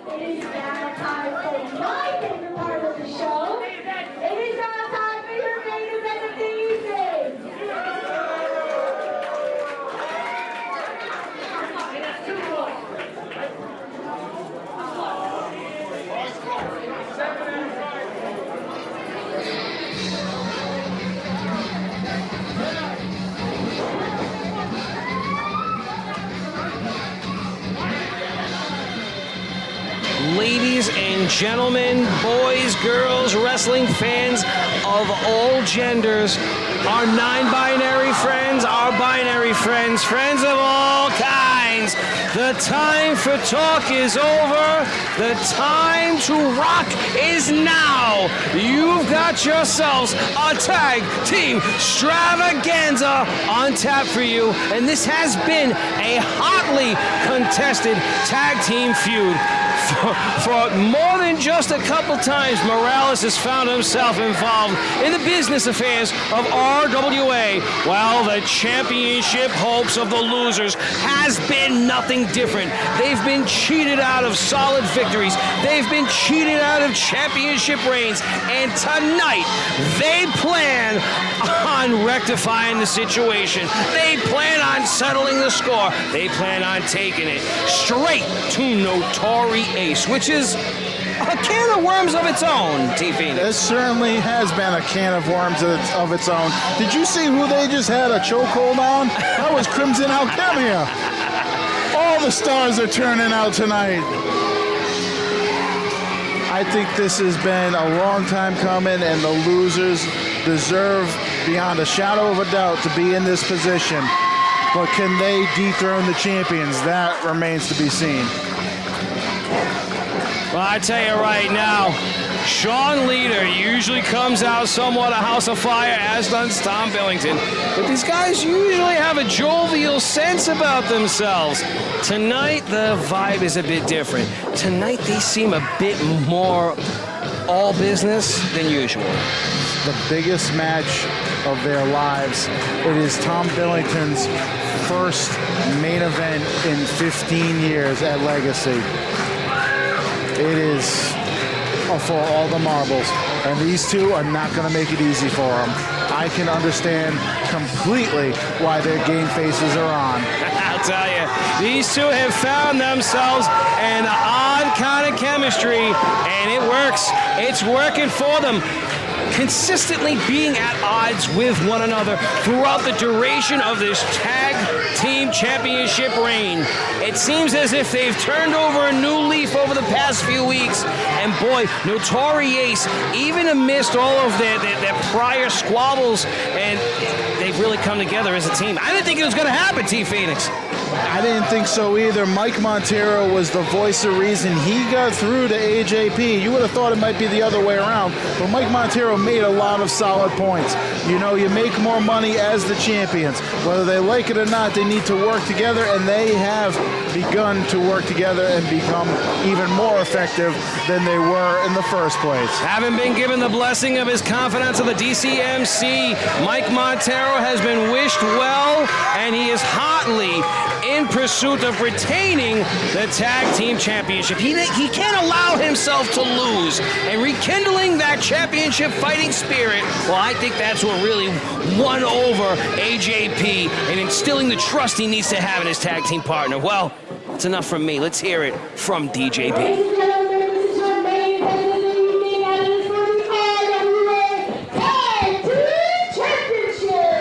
It is now time for my favorite part of the show. It is now time for your main event of the evening. Ladies and gentlemen, boys, girls, wrestling fans of all genders, our non-binary friends, our binary friends, friends of all kinds, the time for talk is over. The time to rock is now. You've got yourselves a tag team extravaganza on tap for you, and this has been a hotly contested tag team feud. For more than just a couple times, Morales has found himself involved in the business affairs of RWA, while the championship hopes of the losers has been nothing different. They've been cheated out of solid victories. They've been cheated out of championship reigns. And tonight, they plan on rectifying the situation. They plan on settling the score. They plan on taking it straight to NotoriACE, which is a can of worms of its own, T. Phoenix. It certainly has been a can of worms of its own. Did you see who they just had a chokehold on? That was Crimson Alchemia. All the stars are turning out tonight. I think this has been a long time coming, and the losers deserve, beyond a shadow of a doubt, to be in this position. But can they dethrone the champions? That remains to be seen. Well, I tell you right now, Sean Leader usually comes out somewhat a house of fire, as does Tom Billington. But these guys usually have a jovial sense about themselves. Tonight, the vibe is a bit different. Tonight, they seem a bit more all business than usual. The biggest match of their lives. It is Tom Billington's first main event in 15 years at Legacy. It is for all the marbles, and these two are not going to make it easy for them. I can understand completely why their game faces are on. I'll tell you, these two have found themselves an odd kind of chemistry, and it works. It's working for them. Consistently being at odds with one another throughout the duration of this tag team championship reign. It seems as if they've turned over a new leaf over the past few weeks. And boy, NotoriACE, even amidst all of their prior squabbles, and they've really come together as a team. I didn't think it was going to happen, T. Phoenix. I didn't think so either. Mike Montero was the voice of reason. He got through to AJP. You would have thought it might be the other way around, but Mike Montero made a lot of solid points. You know, you make more money as the champions. Whether they like it or not, they need to work together, and they have begun to work together and become even more effective than they were in the first place. Having been given the blessing of his confidants of the DCMC, Mike Montero has been wished well, and he is hotly in pursuit of retaining the tag team championship. He can't allow himself to lose, and rekindling that championship fighting spirit, well, I think that's what really won over AJP and instilling the trust he needs to have in his tag team partner. Well, it's enough from me. Let's hear it from DJP. Ladies and gentlemen, this is your main event of the evening, and it is for the RWA Tag Team Championship.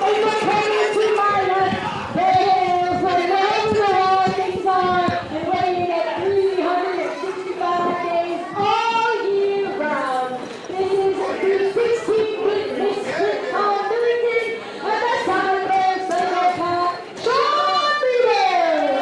And my opponent to my left, they hail from wherever things are, and weighing at 365 days all year round. This is the 16-week Mr. Tom Billington, and the Cyber Psychopath, Sean Leader.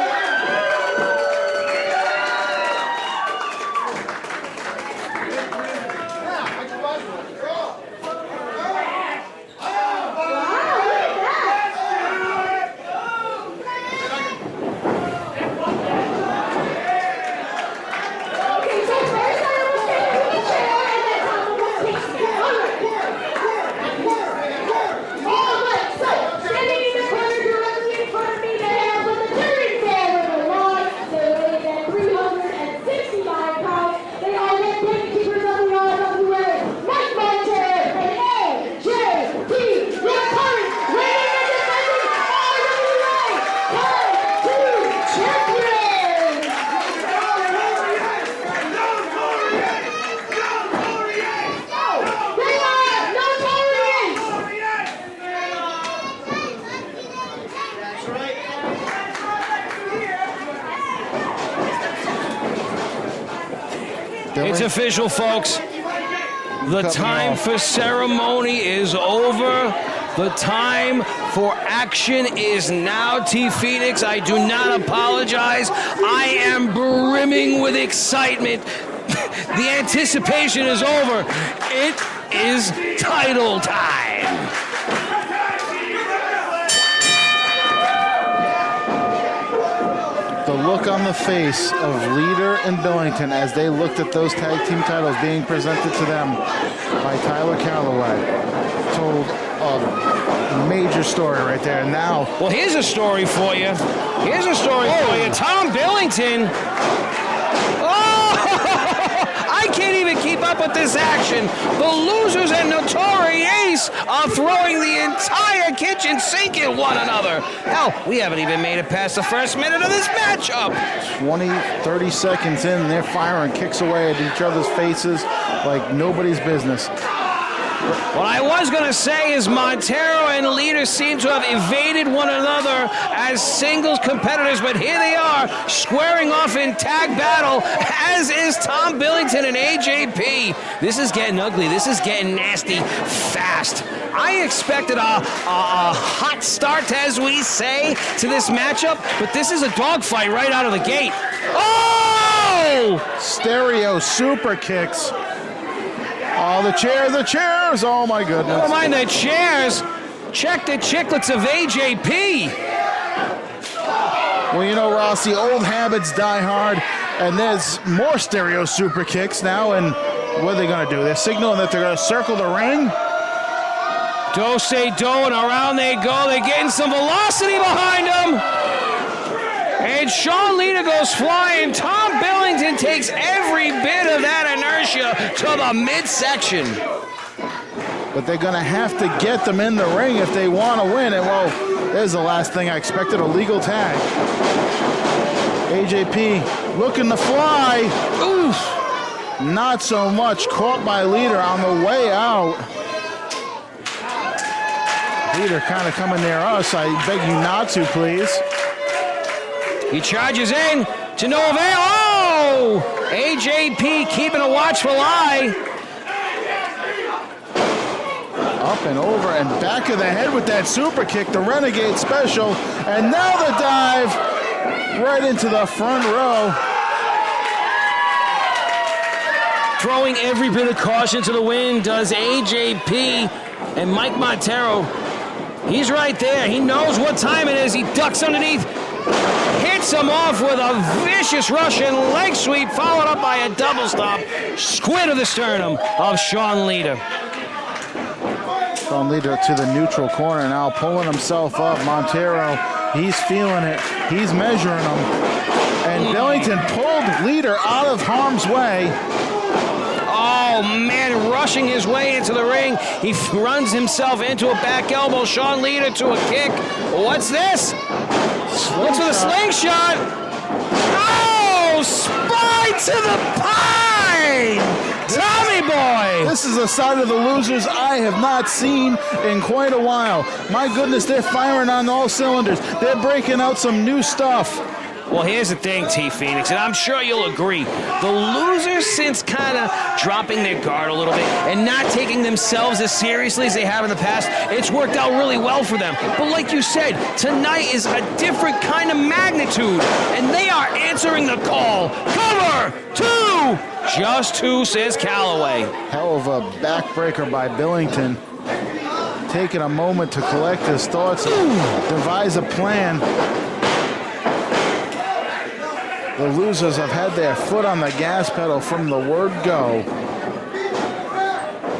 It's official, folks. The time for ceremony is over. The time for action is now, T. Phoenix. I do not apologize. I am brimming with excitement. The anticipation is over. It is title time. The look on the face of Leader and Billington as they looked at those tag team titles being presented to them by Tyler Calloway told a major story right there. And now, well, here's a story for you. Here's a story for you. Tom Billington. I can't even keep up with this action. The Losers and NotoriACE are throwing the entire kitchen sink at one another. Hell, we haven't even made it past the first minute of this matchup. 20, 30 seconds in, they're firing kicks away at each other's faces like nobody's business. What I was going to say is Montero and Leader seem to have evaded one another as singles competitors, but here they are squaring off in tag battle, as is Tom Billington and AJP. This is getting ugly. This is getting nasty fast. I expected a hot start, as we say, to this matchup, but this is a dogfight right out of the gate. Oh! Stereo super kicks. Oh, the chairs. Oh, my goodness. Never mind the chairs. Check the chiclets of AJP. Well, you know, Rossi, old habits die hard, and there's more stereo super kicks now, and what are they going to do? They're signaling that they're going to circle the ring. Do, and around they go. They're getting some velocity behind them. And Sean Leader goes flying. Tom Billington takes every bit of that inertia to the midsection. But they're going to have to get them in the ring if they want to win. And, well, there's the last thing I expected, a legal tag. AJP looking to fly. Oof. Not so much. Caught by Leader on the way out. Leader kind of coming near us. I beg you not to, please. He charges in to no avail. Oh! AJP keeping a watchful eye. Up and over and back of the head with that super kick, the Renegade special. And now the dive right into the front row. Throwing every bit of caution to the wind does AJP, and Mike Montero. He's right there. He knows what time it is. He ducks underneath. Hits him off with a vicious Russian leg sweep, followed up by a double stop. Squid of the sternum of Sean Leader. Sean Leader to the neutral corner now, pulling himself up. Montero, he's feeling it. He's measuring him. And Billington pulled Leader out of harm's way. Oh, man, rushing his way into the ring. He runs himself into a back elbow. Sean Leader to a kick. What's this? Looks for the slingshot. Oh, spine to the pine. Tommy boy. This is a side of the Losers I have not seen in quite a while. My goodness, they're firing on all cylinders. They're breaking out some new stuff. Well, here's the thing, T. Phoenix, and I'm sure you'll agree. The Losers, since kind of dropping their guard a little bit and not taking themselves as seriously as they have in the past, it's worked out really well for them. But like you said, tonight is a different kind of magnitude, and they are answering the call. Cover 2! Just 2, says Calloway. Hell of a backbreaker by Billington. Taking a moment to collect his thoughts and devise a plan. The Losers have had their foot on the gas pedal from the word go.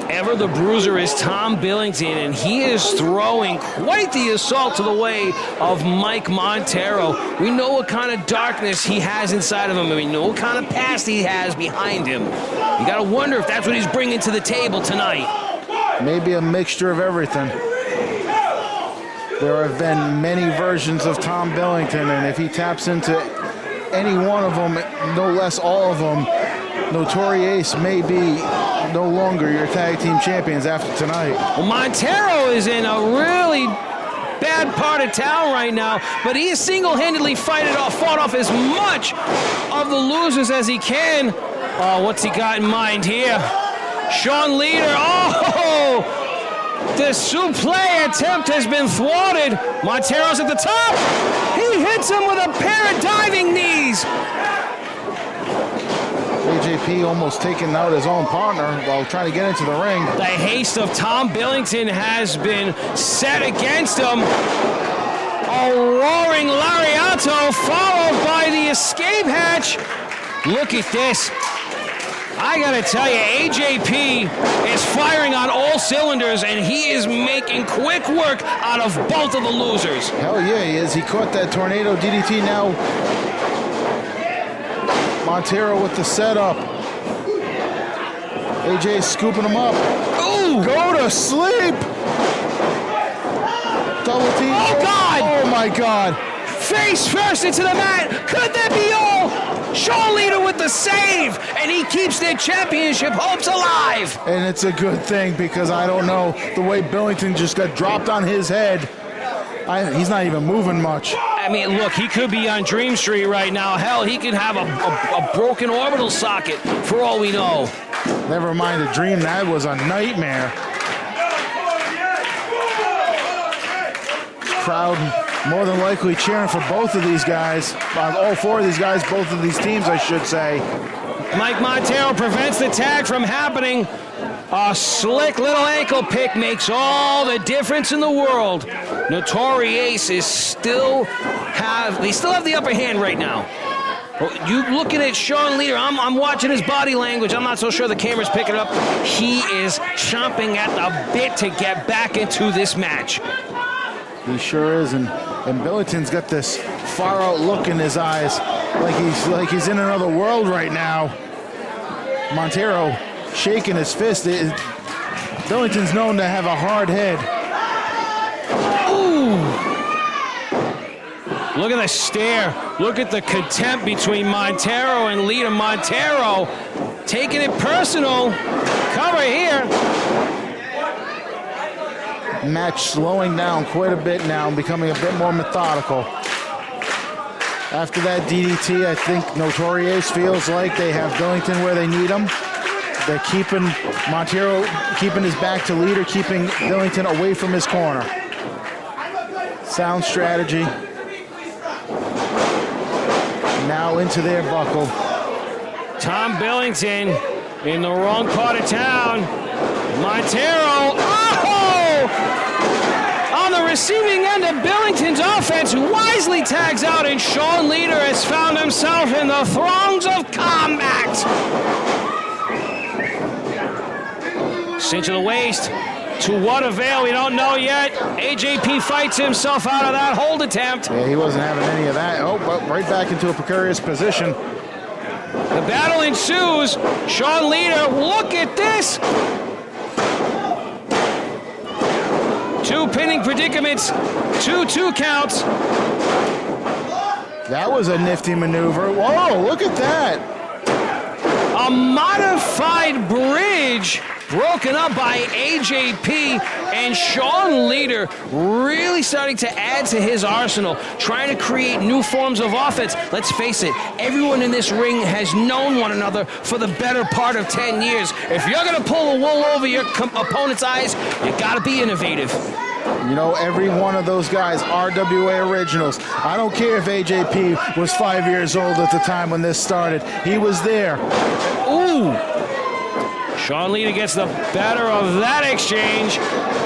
Ever the bruiser is Tom Billington, and he is throwing quite the assault to the way of Mike Montero. We know what kind of darkness he has inside of him, and we know what kind of past he has behind him. You got to wonder if that's what he's bringing to the table tonight. Maybe a mixture of everything. There have been many versions of Tom Billington, and if he taps into any one of them, no less all of them, NotoriACE may be no longer your tag team champions after tonight. Well, Montero is in a really bad part of town right now, but he has single-handedly fought off as much of the Losers as he can. Oh, what's he got in mind here? Sean Leader, oh! The suplex attempt has been thwarted. Montero's at the top. He hits him with a pair of diving knees. AJP almost taking out his own partner while trying to get into the ring. The haste of Tom Billington has been set against him. A roaring lariato followed by the escape hatch. Look at this. I gotta tell you, AJP is firing on all cylinders, and he is making quick work out of both of the losers. Hell yeah, he is. He caught that tornado DDT now. Montero with the setup. AJ scooping him up. Ooh! Go to sleep! Double team. Oh, God! Oh, my God. Face first into the mat. Could that be all? Sean Leader with the save, and he keeps their championship hopes alive. And it's a good thing because I don't know, the way Billington just got dropped on his head, he's not even moving much. I mean, look, he could be on Dream Street right now. Hell, he could have a broken orbital socket for all we know. Never mind a dream, that was a nightmare. Crowd more than likely cheering for both of these guys. All four of these guys, both of these teams, I should say. Mike Montero prevents the tag from happening. A slick little ankle pick makes all the difference in the world. NotoriACE is still have the upper hand right now. You looking at Sean Leader, I'm watching his body language. I'm not so sure the camera's picking it up. He is chomping at the bit to get back into this match. He sure is, and Billington's got this far out look in his eyes, like he's in another world right now. Montero shaking his fist. Billington's known to have a hard head. Ooh! Look at the stare. Look at the contempt between Montero and Leader. Montero taking it personal. Cover here. Match slowing down quite a bit now, becoming a bit more methodical. After that DDT, I think NotoriACE feels like they have Billington where they need him. They're keeping Montero, keeping his back to Leader, keeping Billington away from his corner. Sound strategy. Now into their buckle. Tom Billington in the wrong part of town. Montero, on the receiving end of Billington's offense, who wisely tags out, and Sean Leader has found himself in the throngs of combat. Cinch of the waist. To what avail, we don't know yet. AJP fights himself out of that hold attempt. Yeah, he wasn't having any of that. Oh, but right back into a precarious position. The battle ensues. Sean Leader, look at this. Two pinning predicaments, two counts. That was a nifty maneuver. Whoa, look at that. A modified bridge broken up by AJP, and Sean Leader really starting to add to his arsenal, trying to create new forms of offense. Let's face it, everyone in this ring has known one another for the better part of 10 years. If you're going to pull the wool over your opponent's eyes, you got to be innovative. You know, every one of those guys, RWA originals. I don't care if AJP was 5 years old at the time when this started. He was there. Ooh! Sean Leader gets the better of that exchange.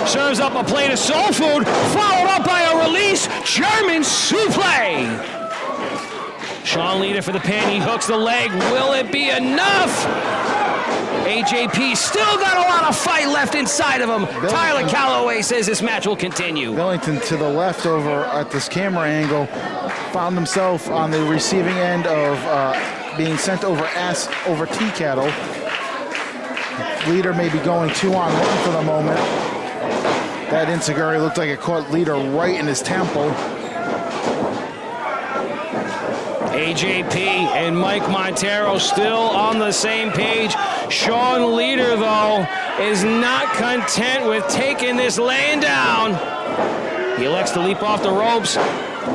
Serves up a plate of soul food, followed up by a release German suplex. Sean Leader for the pin. He hooks the leg. Will it be enough? AJP still got a lot of fight left inside of him. Tyler Calloway says this match will continue. Billington to the left over at this camera angle found himself on the receiving end of being sent over over tea kettle. Leader may be going 2-on-1 for the moment. That enziguri looked like it caught Leader right in his temple. AJP and Mike Montero still on the same page. Sean Leader, though, is not content with taking this laying down. He elects to leap off the ropes.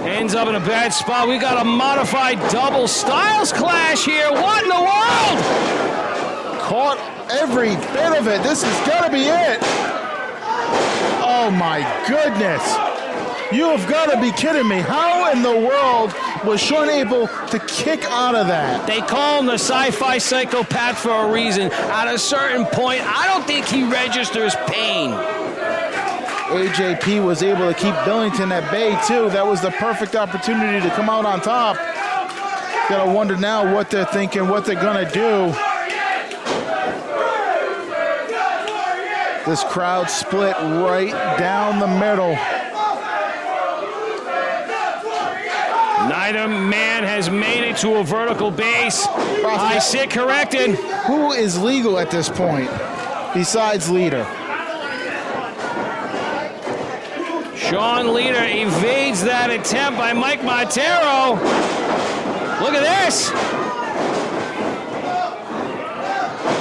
Ends up in a bad spot. We got a modified double styles clash here. What in the world? Caught every bit of it. This has got to be it. Oh my goodness. You have got to be kidding me. How in the world was Sean able to kick out of that? They call him the sci-fi psychopath for a reason. At a certain point, I don't think he registers pain. AJP was able to keep Billington at bay too. That was the perfect opportunity to come out on top. Gotta wonder now what they're thinking, what they're gonna do. This crowd split right down the middle. Neither man has made it to a vertical base. I sit corrected. Who is legal at this point besides Leader? Sean Leader evades that attempt by Mike Montero. Look at this.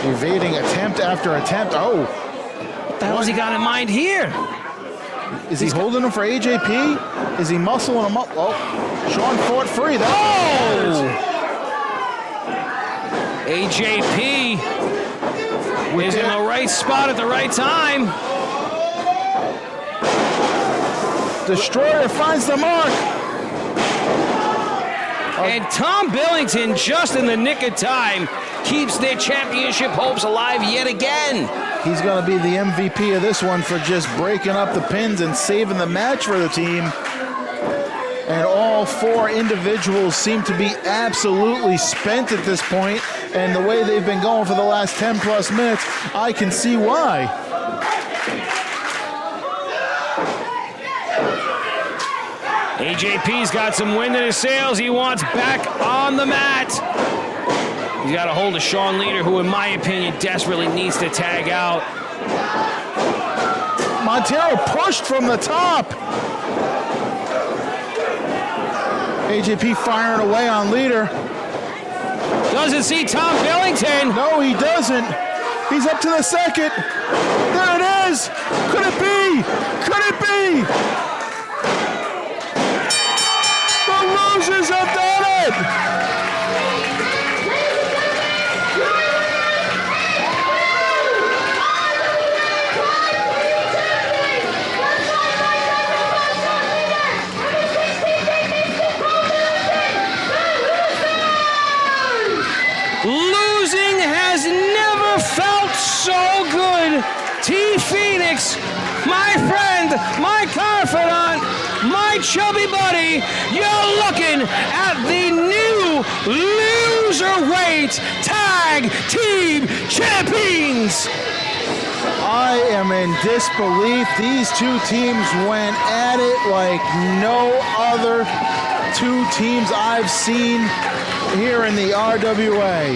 Evading attempt after attempt. Oh. What the hell has he got in mind here? Is he holding him for AJP? Is he muscling him up? Oh, Sean fought free. AJP is in the right spot at the right time. Destroyer finds the mark. And Tom Billington, just in the nick of time, keeps their championship hopes alive yet again. He's going to be the MVP of this one for just breaking up the pins and saving the match for the team. And all four individuals seem to be absolutely spent at this point. And the way they've been going for the last 10 plus minutes, I can see why. AJP's got some wind in his sails. He wants back on the mat. He's got a hold of Sean Leader, who in my opinion desperately needs to tag out. Montero pushed from the top. AJP firing away on Leader. Doesn't see Tom Billington. No, he doesn't. He's up to the second. There it is. Could it be? Could it be? The losers have done it. Losing has never felt so good. T-Phoenix, my friend, my confidant, my chubby buddy, you're looking at the new loserweight tag team champions. I am in disbelief. These two teams went at it like no other two teams I've seen here in the RWA.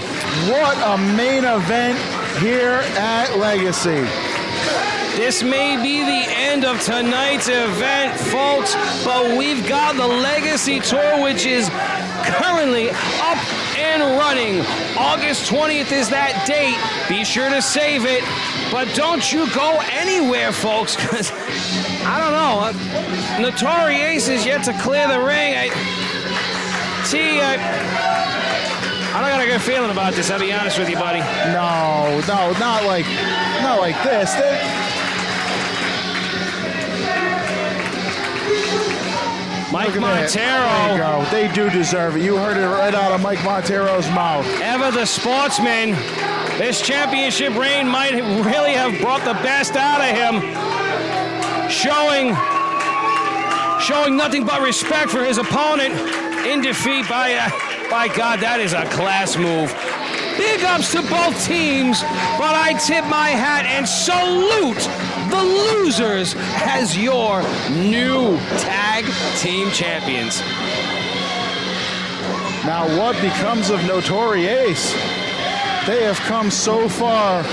What a main event here at Legacy. This may be the end of tonight's event, folks, but we've got the Legacy Tour, which is currently up and running. August 20th is that date. Be sure to save it. But don't you go anywhere, folks, because, I don't know, NotoriACE is yet to clear the ring. I don't got a good feeling about this, I'll be honest with you, buddy. No, not like this. Mike Montero. There you go. They do deserve it. You heard it right out of Mike Montero's mouth. Ever the sportsman, this championship reign might really have brought the best out of him. Showing nothing but respect for his opponent in defeat by God, that is a class move. Big ups to both teams, but I tip my hat and salute the losers as your new tag team champions. Now what becomes of NotoriACE? They have come so far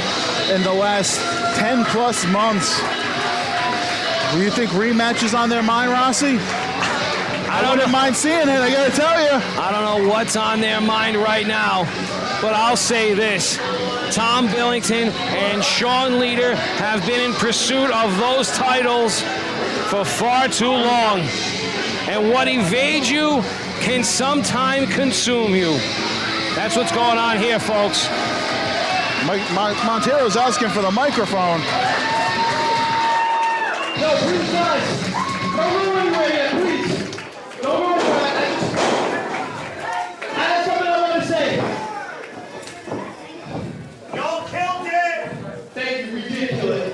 in the last 10 plus months. Do you think rematch is on their mind, Rossi? I wouldn't mind seeing it, I gotta tell you. I don't know what's on their mind right now, but I'll say this. Tom Billington and Sean Leader have been in pursuit of those titles for far too long. And what evades you can sometime consume you. That's what's going on here, folks. Montero's asking for the microphone. Yo, please, guys. Don't move anywhere yet, please. Don't move anywhere. I have something I want to say. Y'all killed it! Thank you, ridiculous.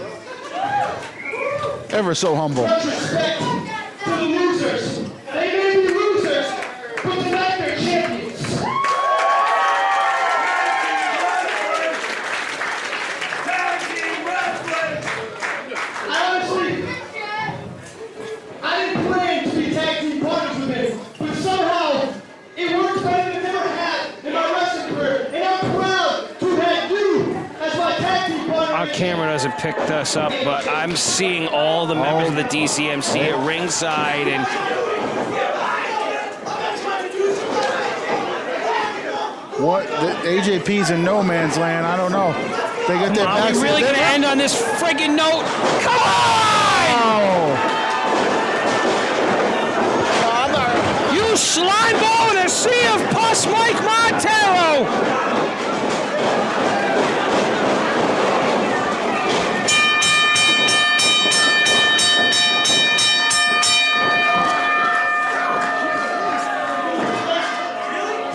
Ever so humble. Much respect to the losers. They may be losers, but tonight they're champions. Tag team wrestling! I didn't plan to be tag team partners with him, but somehow it works better than it ever had in my wrestling career, and I'm proud to have you as my tag team partner. Our camera doesn't pick us up, but I'm seeing all the members of the DCMC at ringside, and What? The AJP's in no man's land. I don't know. They got their are backs. we really going to end on this friggin' note? Come on! You slime ball in a sea of pus, Mike Montero!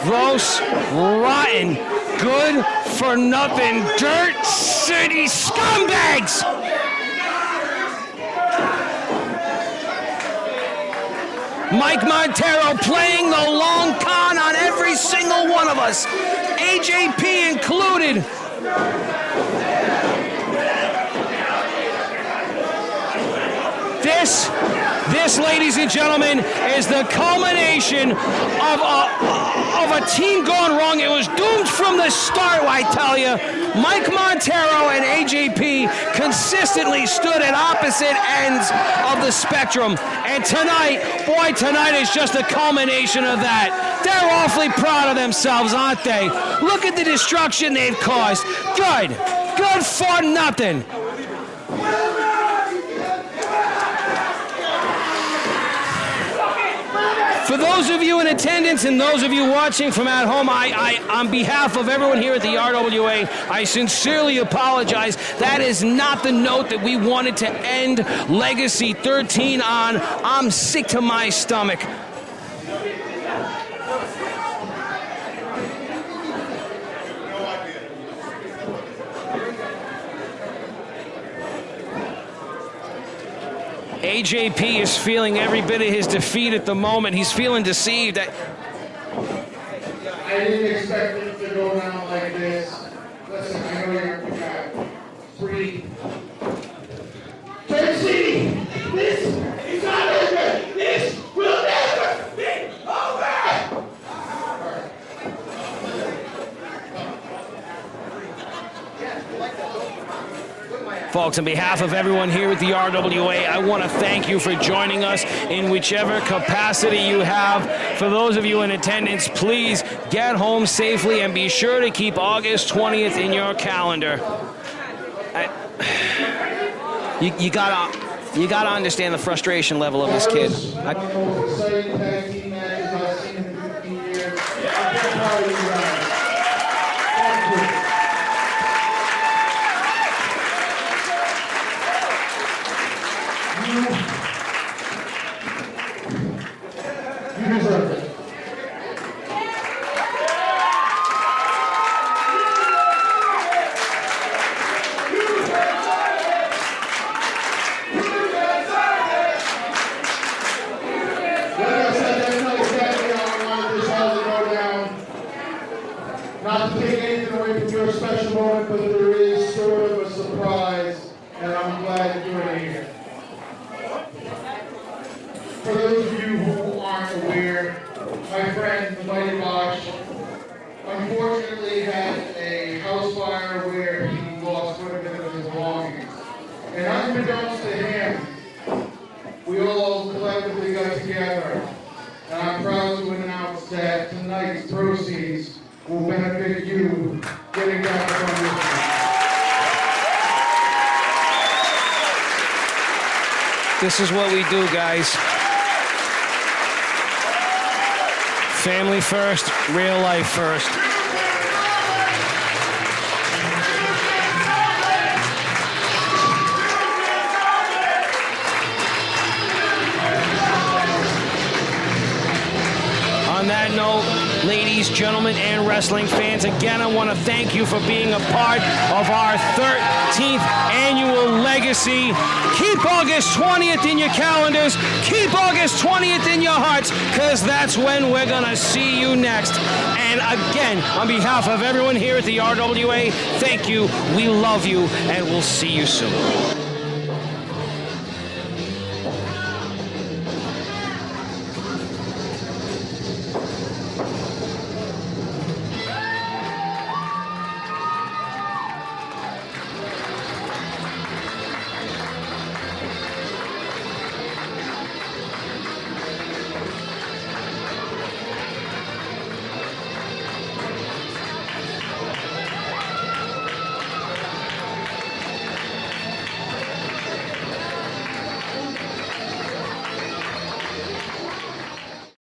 Gross, rotten, good for nothing, dirt city scumbags! Mike Montero playing the long con on every single one of us, AJP included. This, ladies and gentlemen, is the culmination of a team gone wrong. It was doomed from the start, I tell you. Mike Montero and AJP consistently stood at opposite ends of the spectrum. And tonight is just a culmination of that. They're awfully proud of themselves, aren't they? Look at the destruction they've caused. Good for nothing. For those of you in attendance and those of you watching from at home, I on behalf of everyone here at the RWA, I sincerely apologize. That is not the note that we wanted to end Legacy 13 on. I'm sick to my stomach. AJP is feeling every bit of his defeat at the moment. He's feeling deceived. I didn't expect it to go down like this. Listen, I know you're free. Tracy, this is not over. This will never be over. Folks, on behalf of everyone here at the RWA, I want to thank you for joining us in whichever capacity you have. For those of you in attendance, please get home safely and be sure to keep August 20th in your calendar. You gotta understand the frustration level of this kid. I don't know what exciting tag team matches I've seen in 15 years. I'm proud of you guys. Thank you. You deserve it. Like I said, that's not exactly how I wanted this all to go down. Not to take anything away from your special moment, but there is sort of a surprise, and I'm glad to do it here. For those of you who aren't aware, my friend, the Mighty Bosch, unfortunately had a house fire where he lost quite a bit of his belongings. And unbeknownst to him, we all collectively got together. And I'm proud to announce that tonight's proceeds will benefit you getting back on this. This is what we do, guys. Family first, real life first. On that note, ladies, gentlemen, and wrestling fans, again, I want to thank you for being a part of our 13th annual legacy. Keep August 20th in your calendars. Keep August 20th in your hearts, because that's when we're going to see you next. And again, on behalf of everyone here at the RWA, thank you. We love you, and we'll see you soon.